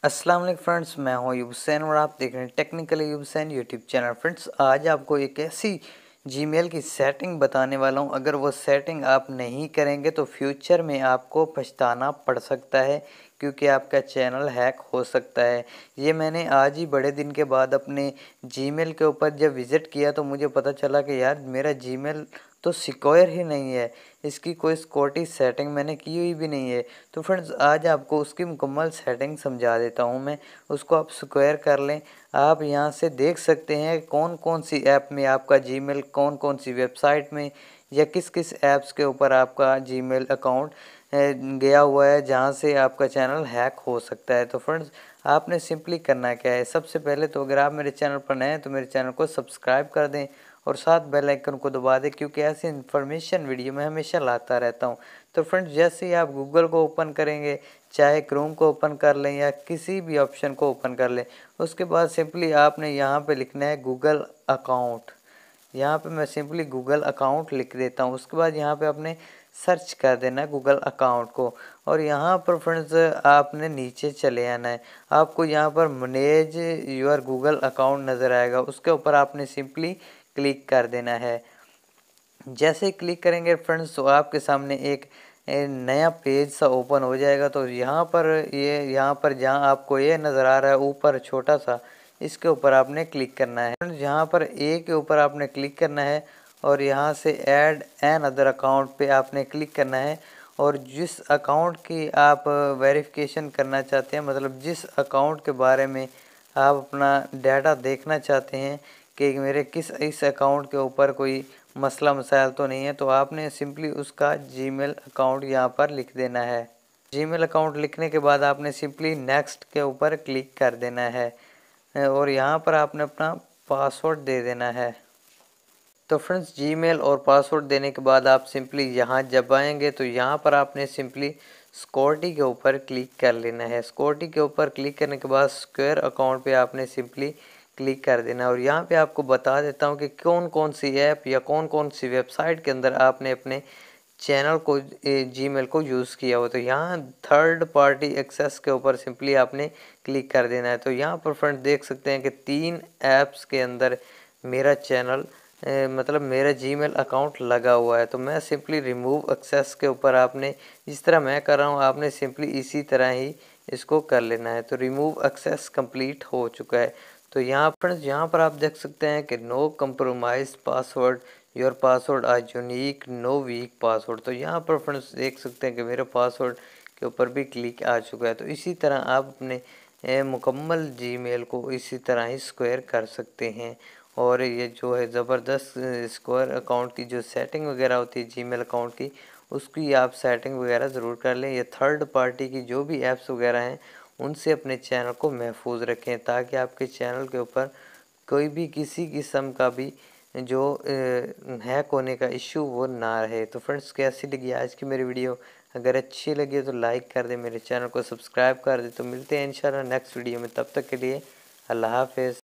अस्सलाम वालेकुम फ्रेंड्स, मैं हूं अयूब हुसैन और आप देख रहे हैं technical Ayub Hussain YouTube channel. Friends, आज आपको एक ऐसी जीमेल की सेटिंग बताने वाला हूं, अगर वो सेटिंग आप नहीं करेंगे तो फ्यूचर में आपको पछताना पड़ सकता है, क्योंकि आपका चैनल हैक हो सकता है। ये मैंने आज ही बड़े दिन के बाद अपने जीमेल के ऊपर जब विज़िट किया तो मुझे पता चला कि यार मेरा जीमेल तो सिक्योर ही नहीं है, इसकी कोई सिक्योरिटी सेटिंग मैंने की हुई भी नहीं है। तो फ्रेंड्स, आज आपको उसकी मुकम्मल सेटिंग समझा देता हूं मैं, उसको आप सिक्योर कर लें। आप यहां से देख सकते हैं कौन कौन सी ऐप में आपका जीमेल, कौन कौन सी वेबसाइट में या किस किस ऐप्स के ऊपर आपका जीमेल अकाउंट गया हुआ है, जहां से आपका चैनल हैक हो सकता है। तो फ्रेंड्स, आपने सिंपली करना क्या है, सबसे पहले तो अगर आप मेरे चैनल पर नए हैं तो मेरे चैनल को सब्सक्राइब कर दें और साथ बेल आइकन को दबा दें, क्योंकि ऐसी इन्फॉर्मेशन वीडियो मैं हमेशा लाता रहता हूं। तो फ्रेंड्स, जैसे ही आप गूगल को ओपन करेंगे, चाहे क्रोम को ओपन कर लें या किसी भी ऑप्शन को ओपन कर लें, उसके बाद सिंपली आपने यहाँ पे लिखना है गूगल अकाउंट। यहाँ पे मैं सिंपली गूगल अकाउंट लिख देता हूँ। उसके बाद यहाँ पे आपने सर्च कर देना है गूगल अकाउंट को, और यहाँ पर फ्रेंड्स आपने नीचे चले आना है। आपको यहाँ पर मैनेज योर गूगल अकाउंट नज़र आएगा, उसके ऊपर आपने सिंपली क्लिक कर देना है। जैसे क्लिक करेंगे फ्रेंड्स तो आपके सामने एक नया पेज सा ओपन हो जाएगा। तो यहाँ पर जहाँ आपको ये नज़र आ रहा है ऊपर छोटा सा, इसके ऊपर आपने क्लिक करना है। फ्रेंड्स, यहाँ पर ए के ऊपर आपने क्लिक करना है और यहाँ से ऐड एन अदर अकाउंट पे आपने क्लिक करना है। और जिस अकाउंट की आप वेरिफिकेशन करना चाहते हैं, मतलब जिस अकाउंट के बारे में आप अपना डाटा देखना चाहते हैं कि मेरे इस अकाउंट के ऊपर कोई मसला मसाइल तो नहीं है, तो आपने सिंपली उसका जीमेल अकाउंट यहाँ पर लिख देना है। जीमेल अकाउंट लिखने के बाद आपने सिंपली नेक्स्ट के ऊपर क्लिक कर देना है और यहाँ पर आपने अपना पासवर्ड दे देना है। तो फ्रेंड्स, जीमेल और पासवर्ड देने के बाद आप सिंपली यहाँ जब आएंगे तो यहाँ पर आपने सिंपली सिक्योरिटी के ऊपर क्लिक कर लेना है। सिक्योरिटी के ऊपर क्लिक करने के बाद सिक्योर अकाउंट पे आपने सिंपली क्लिक कर देना है। और यहाँ पे आपको बता देता हूँ कि कौन कौन सी ऐप या कौन कौन सी वेबसाइट के अंदर आपने अपने चैनल को जीमेल को यूज़ किया हो। तो यहाँ थर्ड पार्टी एक्सेस के ऊपर सिंपली आपने क्लिक कर देना है। तो यहाँ पर फ्रेंड देख सकते हैं कि 3 ऐप्स के अंदर मेरा चैनल मतलब मेरा जीमेल अकाउंट लगा हुआ है। तो मैं सिंपली रिमूव एक्सेस के ऊपर आपने जिस तरह मैं कर रहा हूँ, आपने सिंपली इसी तरह ही इसको कर लेना है। तो रिमूव एक्सेस कंप्लीट हो चुका है। तो यहाँ फ्रेंड्स, यहाँ पर आप देख सकते हैं कि no compromise password, your password are unique, no weak password. तो यहाँ पर फ्रेंड्स देख सकते हैं कि मेरे पासवर्ड के ऊपर भी क्लिक आ चुका है। तो इसी तरह आप अपने मुकम्मल जीमेल को इसी तरह ही स्क्वायर कर सकते हैं। और ये जो है ज़बरदस्त स्क्वायर अकाउंट की जो सेटिंग वगैरह होती है जीमेल अकाउंट की, उसकी आप सेटिंग वगैरह ज़रूर कर लें। ये थर्ड पार्टी की जो भी ऐप्स वगैरह हैं उनसे अपने चैनल को महफूज रखें, ताकि आपके चैनल के ऊपर कोई भी किसी किस्म का भी जो हैक होने का इशू वो ना रहे। तो फ्रेंड्स, कैसी लगी आज की मेरी वीडियो? अगर अच्छी लगी तो लाइक कर दें, मेरे चैनल को सब्सक्राइब कर दें। तो मिलते हैं इंशाल्लाह नेक्स्ट वीडियो में, तब तक के लिए अल्लाह हाफिज़।